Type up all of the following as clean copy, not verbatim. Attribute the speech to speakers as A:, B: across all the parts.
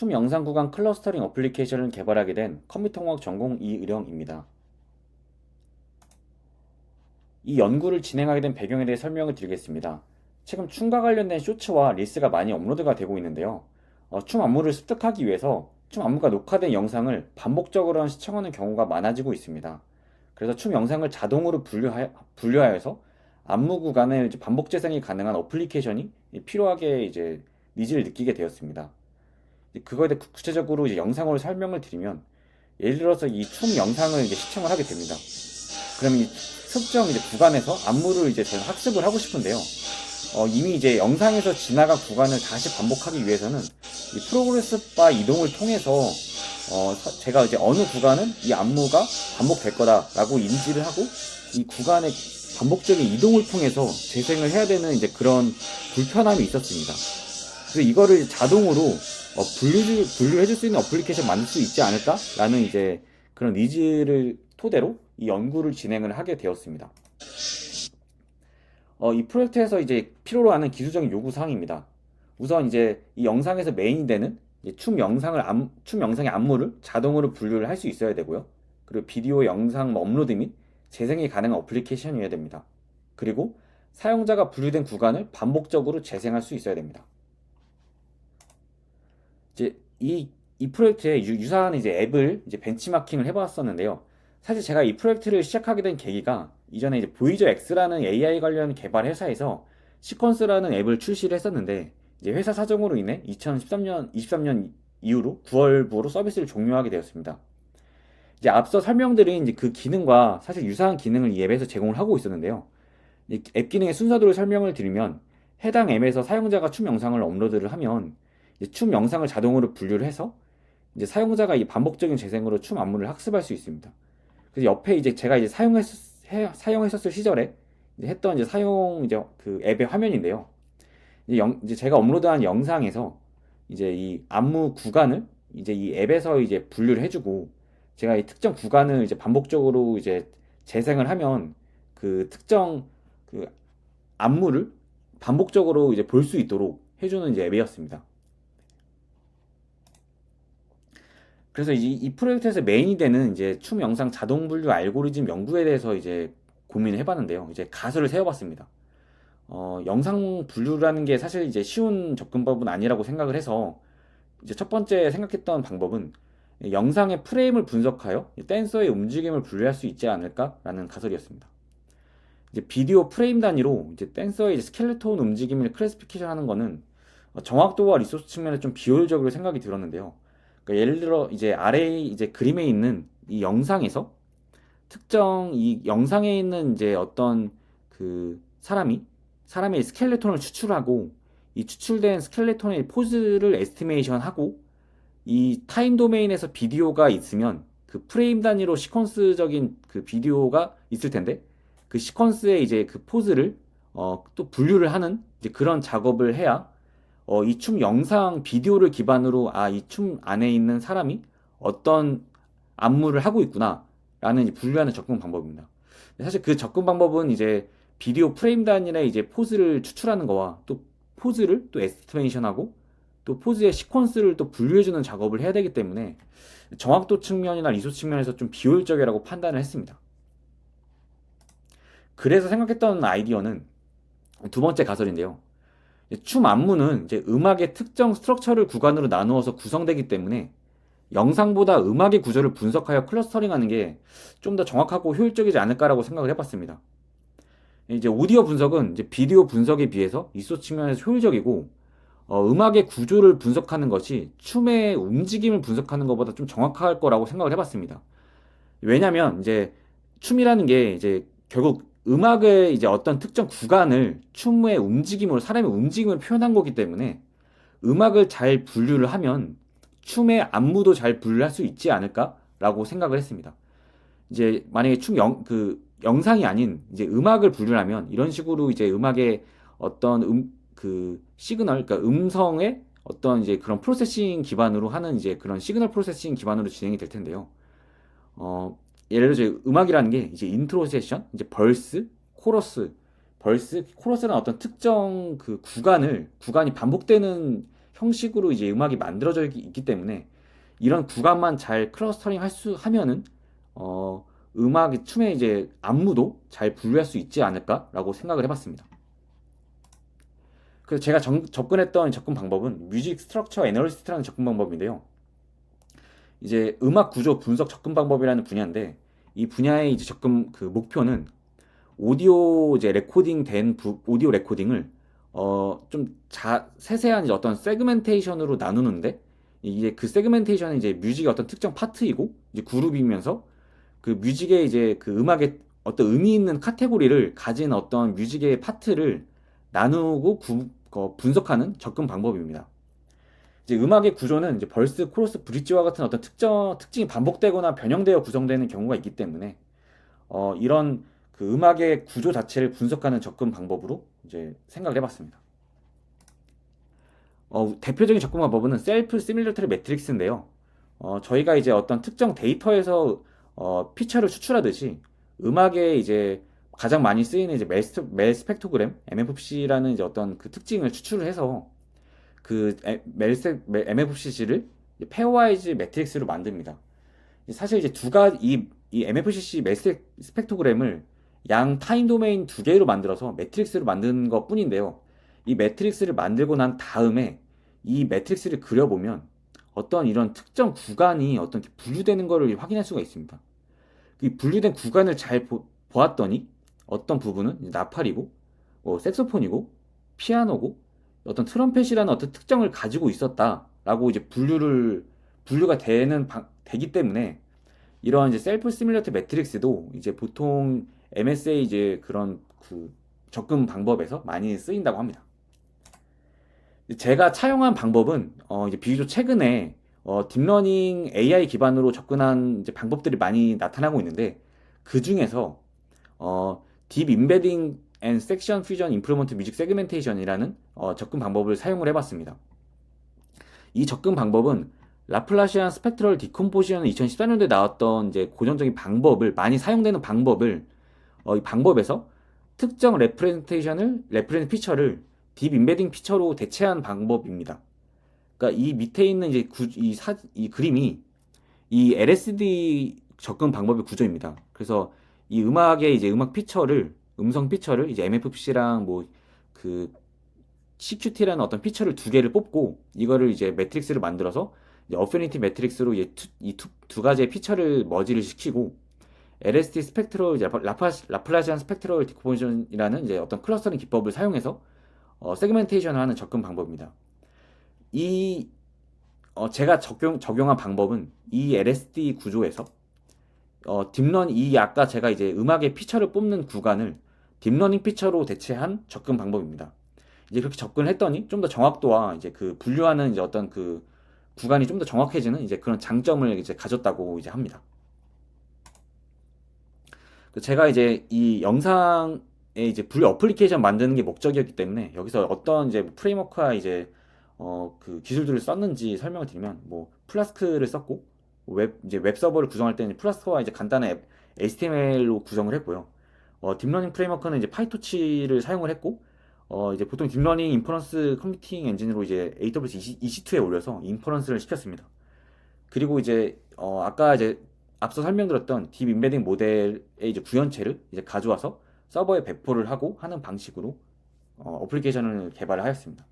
A: 춤 영상 구간 클러스터링 어플리케이션을 개발하게 된 컴퓨터공학 전공 이의령입니다. 이 연구를 진행하게 된 배경에 대해 설명을 드리겠습니다. 최근 춤과 관련된 쇼츠와 릴스가 많이 업로드가 되고 있는데요. 춤 안무를 습득하기 위해서 춤 안무가 녹화된 영상을 반복적으로 시청하는 경우가 많아지고 있습니다. 그래서 춤 영상을 자동으로 분류하여서 안무 구간을 반복 재생이 가능한 어플리케이션이 필요하게 니즈를 느끼게 되었습니다. 그거에 대해 구체적으로 영상으로 설명을 드리면, 예를 들어서 이 춤 영상을 시청을 하게 됩니다. 그럼 이 특정 구간에서 안무를 저는 학습을 하고 싶은데요. 이미 영상에서 지나간 구간을 다시 반복하기 위해서는 이 프로그레스 바 이동을 통해서 제가 어느 구간은 이 안무가 반복될 거다라고 인지를 하고 이 구간의 반복적인 이동을 통해서 재생을 해야 되는 그런 불편함이 있었습니다. 그래서 이거를 자동으로 분류해줄 수 있는 어플리케이션 만들 수 있지 않을까라는 그런 니즈를 토대로 이 연구를 진행을 하게 되었습니다. 이 프로젝트에서 필요로 하는 기술적인 요구 사항입니다. 우선 이 영상에서 메인이 되는 춤 영상의 안무를 자동으로 분류를 할 수 있어야 되고요. 그리고 비디오 영상 업로드 및 재생이 가능한 어플리케이션이어야 됩니다. 그리고 사용자가 분류된 구간을 반복적으로 재생할 수 있어야 됩니다. 이 프로젝트에 유사한 앱을 벤치마킹을 해봤었는데요. 사실 제가 이 프로젝트를 시작하게 된 계기가 이전에 보이저 X라는 AI 관련 개발 회사에서 시퀀스라는 앱을 출시를 했었는데, 회사 사정으로 인해 2023년 이후로 9월부로 서비스를 종료하게 되었습니다. 앞서 설명드린 그 기능과 사실 유사한 기능을 이 앱에서 제공을 하고 있었는데요. 앱 기능의 순서대로 설명을 드리면, 해당 앱에서 사용자가 춤 영상을 업로드를 하면 춤 영상을 자동으로 분류를 해서 사용자가 반복적인 재생으로 춤 안무를 학습할 수 있습니다. 그래서 옆에 제가 사용했었을 시절에 했던 사용 그 앱의 화면인데요. 제가 업로드한 영상에서 이 안무 구간을 이 앱에서 분류를 해주고, 제가 이 특정 구간을 반복적으로 재생을 하면 그 특정 그 안무를 반복적으로 볼 수 있도록 해주는 앱이었습니다. 그래서 이 프로젝트에서 메인이 되는 춤 영상 자동 분류 알고리즘 연구에 대해서 고민을 해봤는데요. 가설을 세워봤습니다. 영상 분류라는 게 사실 쉬운 접근법은 아니라고 생각을 해서 첫 번째 생각했던 방법은 영상의 프레임을 분석하여 댄서의 움직임을 분류할 수 있지 않을까라는 가설이었습니다. 비디오 프레임 단위로 댄서의 스켈레톤 움직임을 클래시피케이션 하는 거는 정확도와 리소스 측면에 좀 비효율적으로 생각이 들었는데요. 그러니까 예를 들어 아래 그림에 있는 이 영상에서 특정 이 영상에 있는 어떤 그 사람의 스켈레톤을 추출하고, 이 추출된 스켈레톤의 포즈를 에스티메이션하고, 이 타임 도메인에서 비디오가 있으면 그 프레임 단위로 시퀀스적인 그 비디오가 있을 텐데, 그 시퀀스의 그 포즈를 또 분류를 하는 그런 작업을 해야 이 춤 영상 비디오를 기반으로 이 춤 안에 있는 사람이 어떤 안무를 하고 있구나 라는 분류하는 접근 방법입니다. 사실 그 접근 방법은 비디오 프레임 단위의 포즈를 추출하는 거와 또 포즈를 또 에스티메이션하고 또 포즈의 시퀀스를 또 분류해주는 작업을 해야 되기 때문에 정확도 측면이나 리소 측면에서 좀 비효율적이라고 판단을 했습니다. 그래서 생각했던 아이디어는 두 번째 가설인데요. 춤 안무는 음악의 특정 스트럭처를 구간으로 나누어서 구성되기 때문에 영상보다 음악의 구조를 분석하여 클러스터링하는 게 좀 더 정확하고 효율적이지 않을까라고 생각을 해봤습니다. 오디오 분석은 비디오 분석에 비해서 리소스 측면에서 효율적이고, 음악의 구조를 분석하는 것이 춤의 움직임을 분석하는 것보다 좀 정확할 거라고 생각을 해봤습니다. 왜냐면 춤이라는 게 결국 음악의 어떤 특정 구간을 춤의 움직임으로, 사람의 움직임을 표현한 거기 때문에 음악을 잘 분류를 하면 춤의 안무도 잘 분류할 수 있지 않을까라고 생각을 했습니다. 만약에 그 영상이 아닌 음악을 분류하면 이런 식으로 음악의 어떤 그 시그널, 그러니까 음성의 어떤 그런 프로세싱 기반으로 하는 그런 시그널 프로세싱 기반으로 진행이 될 텐데요. 예를 들어 음악이라는 게 인트로 세션, 벌스, 코러스, 코러스는 어떤 특정 그 구간이 반복되는 형식으로 이제 음악이 만들어져 있기 때문에 이런 구간만 잘 클러스터링 하면은 음악의 춤의 이제 안무도 잘 분류할 수 있지 않을까라고 생각을 해봤습니다. 그래서 제가 접근했던 접근 방법은 뮤직 스트럭처 애널리스트라는 접근 방법인데요. 이제 음악 구조 분석 접근 방법이라는 분야인데 이 분야의 이제 접근 그 목표는 오디오 이제 레코딩 된 오디오 레코딩을 좀 세세한 이제 어떤 세그멘테이션으로 나누는데 이게 그 세그멘테이션은 이제 뮤직의 어떤 특정 파트이고 이제 그룹이면서 그 뮤직의 이제 그 음악의 어떤 의미 있는 카테고리를 가진 어떤 뮤직의 파트를 나누고 분석하는 접근 방법입니다. 이제 음악의 구조는 이제 벌스, 코러스, 브릿지와 같은 어떤 특징이 반복되거나 변형되어 구성되는 경우가 있기 때문에 이런 그 음악의 구조 자체를 분석하는 접근 방법으로 이제 생각을 해봤습니다. 대표적인 접근 방법은 셀프 시뮬레이터리 매트릭스인데요. 저희가 이제 어떤 특정 데이터에서 피처를 추출하듯이 음악에 이제 가장 많이 쓰이는 이제 멜 스펙트로그램 MFC라는 이제 어떤 그 특징을 추출을 해서 그 MFCC를 페어와이즈 매트릭스로 만듭니다. 사실 이제 이 MFCC 멜 스펙트로그램을 양 타임 도메인 두 개로 만들어서 매트릭스로 만든 것 뿐인데요. 이 매트릭스를 만들고 난 다음에 이 매트릭스를 그려보면 어떤 이런 특정 구간이 어떤 분류되는 것을 확인할 수가 있습니다. 이 분류된 구간을 잘 보았더니 어떤 부분은 나팔이고, 색소폰이고, 피아노고, 어떤 트럼펫이라는 어떤 특정을 가지고 있었다라고 이제 분류가 되기 때문에 이런 이제 셀프 시뮬레이터 매트릭스도 이제 보통 MSA 이제 그런 그 접근 방법에서 많이 쓰인다고 합니다. 제가 차용한 방법은 이제 비교적 최근에 딥러닝 AI 기반으로 접근한 이제 방법들이 많이 나타나고 있는데 그 중에서 딥 임베딩 앤 섹션 퓨전 임프루먼트 뮤직 세그멘테이션이라는 접근 방법을 사용을 해봤습니다. 이 접근 방법은 라플라시안 스펙트럴 디컴포지션은 2014년도에 나왔던 이제 고전적인 방법을 많이 사용되는 방법을 이 방법에서 특정 레프레젠 피처를 딥 임베딩 피처로 대체한 방법입니다. 그러니까 이 밑에 있는 이제 이 그림이 이 LSD 접근 방법의 구조입니다. 그래서 이 음악의 이제 음성 피처를 이제 MFC랑 뭐 그 CQT라는 어떤 피처를 두 개를 뽑고 이거를 이제 매트릭스를 만들어서 이제 어피니티 매트릭스로 이 두 가지의 피처를 머지를 시키고 LSD 스펙트럴 이제 라플라시안 스펙트럴 디코포지션이라는 이제 어떤 클러스터링 기법을 사용해서 세그멘테이션을 하는 접근 방법입니다. 이 제가 적용한 방법은 이 LSD 구조에서 딥러닝 아까 제가 이제 음악의 피처를 뽑는 구간을 딥러닝 피처로 대체한 접근 방법입니다. 이제 그렇게 접근을 했더니 좀 더 정확도와 이제 그 분류하는 이제 어떤 그 구간이 좀 더 정확해지는 이제 그런 장점을 이제 가졌다고 이제 합니다. 제가 이제 이 영상에 이제 분류 어플리케이션 만드는 게 목적이었기 때문에 여기서 어떤 이제 프레임워크와 이제 그 기술들을 썼는지 설명을 드리면 뭐 플라스크를 썼고 이제 웹 서버를 구성할 때는 플라스크와 이제 간단한 HTML로 구성을 했고요. 딥러닝 프레임워크는 이제 파이토치를 사용을 했고 이제 보통 딥러닝 인퍼런스 컴퓨팅 엔진으로 이제 AWS EC2에 올려서 인퍼런스를 시켰습니다. 그리고 이제 아까 이제 앞서 설명드렸던 딥 임베딩 모델의 이제 구현체를 이제 가져와서 서버에 배포를 하고 하는 방식으로 어플리케이션을 개발을 하였습니다.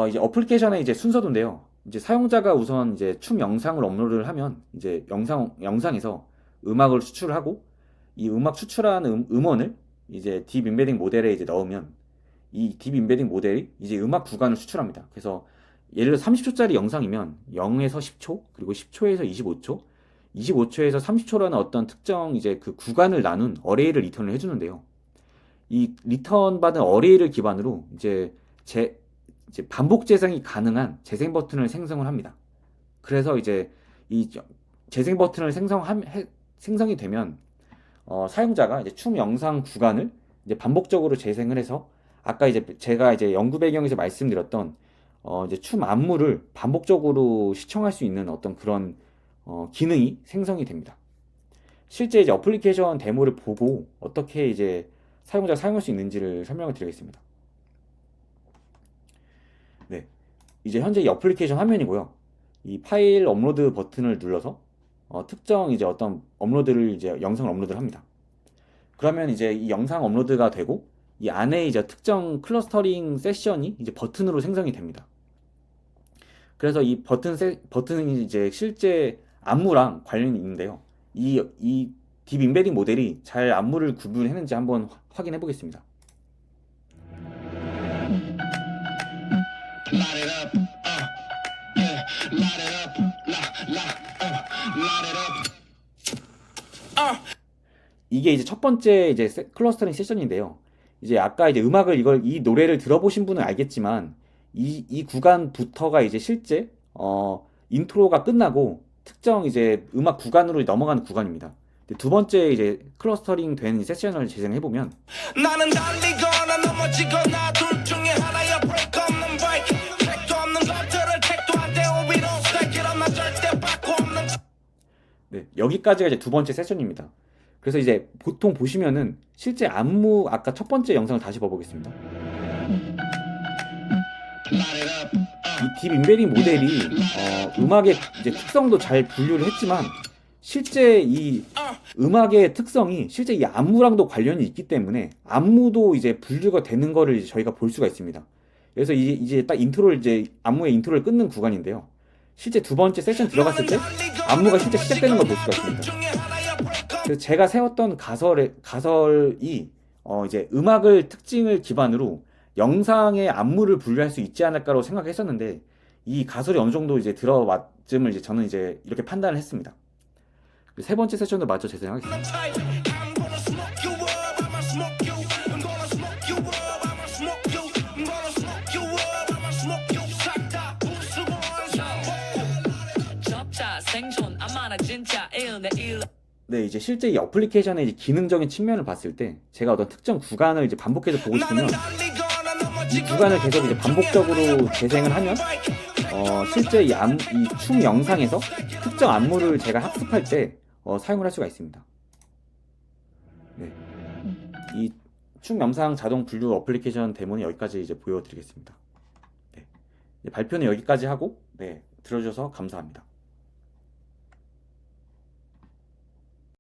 A: 이제 어플리케이션의 이제 순서도인데요. 이제 사용자가 우선 이제 춤 영상을 업로드를 하면 이제 영상에서 음악을 추출하고 이 음악 추출한 음원을 이제 딥 임베딩 모델에 이제 넣으면 이 딥 임베딩 모델이 이제 음악 구간을 추출합니다. 그래서 예를 들어 30초짜리 영상이면 0에서 10초, 그리고 10초에서 25초, 25초에서 30초라는 어떤 특정 이제 그 구간을 나눈 어레이를 리턴을 해주는데요. 이 리턴 받은 어레이를 기반으로 이제 반복 재생이 가능한 재생 버튼을 생성을 합니다. 그래서 이제 이 재생 버튼을 생성이 되면 사용자가 이제 춤 영상 구간을 이제 반복적으로 재생을 해서 아까 이제 제가 이제 연구 배경에서 말씀드렸던 이제 춤 안무를 반복적으로 시청할 수 있는 어떤 그런 기능이 생성이 됩니다. 실제 이제 어플리케이션 데모를 보고 어떻게 이제 사용자가 사용할 수 있는지를 설명을 드리겠습니다. 이제 현재 이 어플리케이션 화면이고요. 이 파일 업로드 버튼을 눌러서 특정 이제 어떤 업로드를 이제 영상을 업로드를 합니다. 그러면 이제 이 영상 업로드가 되고 이 안에 이제 특정 클러스터링 세션이 이제 버튼으로 생성이 됩니다. 그래서 이 버튼이 이제 실제 안무랑 관련이 있는데요. 이 딥 인베딩 모델이 잘 안무를 구분했는지 한번 확인해 보겠습니다. Light it up, yeah, light it up, light it up. 이게 이제 첫 번째 이제 클러스터링 세션인데요. 이제 아까 이제 음악을 이 노래를 들어보신 분은 알겠지만 이 구간부터가 이제 실제 인트로가 끝나고 특정 이제 음악 구간으로 넘어가는 구간입니다. 두 번째 이제 클러스터링 된 세션을 재생해 보면 나는 달리거나 넘어지거나 둘 중에 하나야 브레이크 없는 바이크 책도 없는 것들을 책도 안 되고 위로 스타일은 나 절대 바꾸 없는 네, 여기까지가 이제 두 번째 세션입니다. 그래서 이제 보통 보시면은 실제 안무 아까 첫 번째 영상을 다시 봐보겠습니다. 이 딥 인베딩 모델이 음악의 이제 특성도 잘 분류를 했지만 실제 이 음악의 특성이 실제 이 안무랑도 관련이 있기 때문에 안무도 이제 분류가 되는 거를 이제 저희가 볼 수가 있습니다. 그래서 이제 딱 인트로를 이제 안무의 인트로를 끊는 구간인데요. 실제 두 번째 세션 들어갔을 때 안무가 실제 시작되는 걸 볼 수가 있습니다. 그래서 제가 세웠던 가설이 이제 음악을 특징을 기반으로 영상의 안무를 분류할 수 있지 않을까라고 생각했었는데 이 가설이 어느 정도 이제 들어맞음을 이제 저는 이제 이렇게 판단을 했습니다. 세 번째 세션도 마저 재생하겠습니다. 네, 이제 실제 이 어플리케이션의 이제 기능적인 측면을 봤을 때 제가 어떤 특정 구간을 이제 반복해서 보고 싶으면 이 구간을 계속 이제 반복적으로 재생을 하면 실제 이 춤 영상에서 특정 안무를 제가 학습할 때 사용을 할 수가 있습니다. 네, 이 춤 영상 자동 분류 어플리케이션 데모는 여기까지 이제 보여드리겠습니다. 네, 발표는 여기까지 하고 네, 들어주셔서 감사합니다.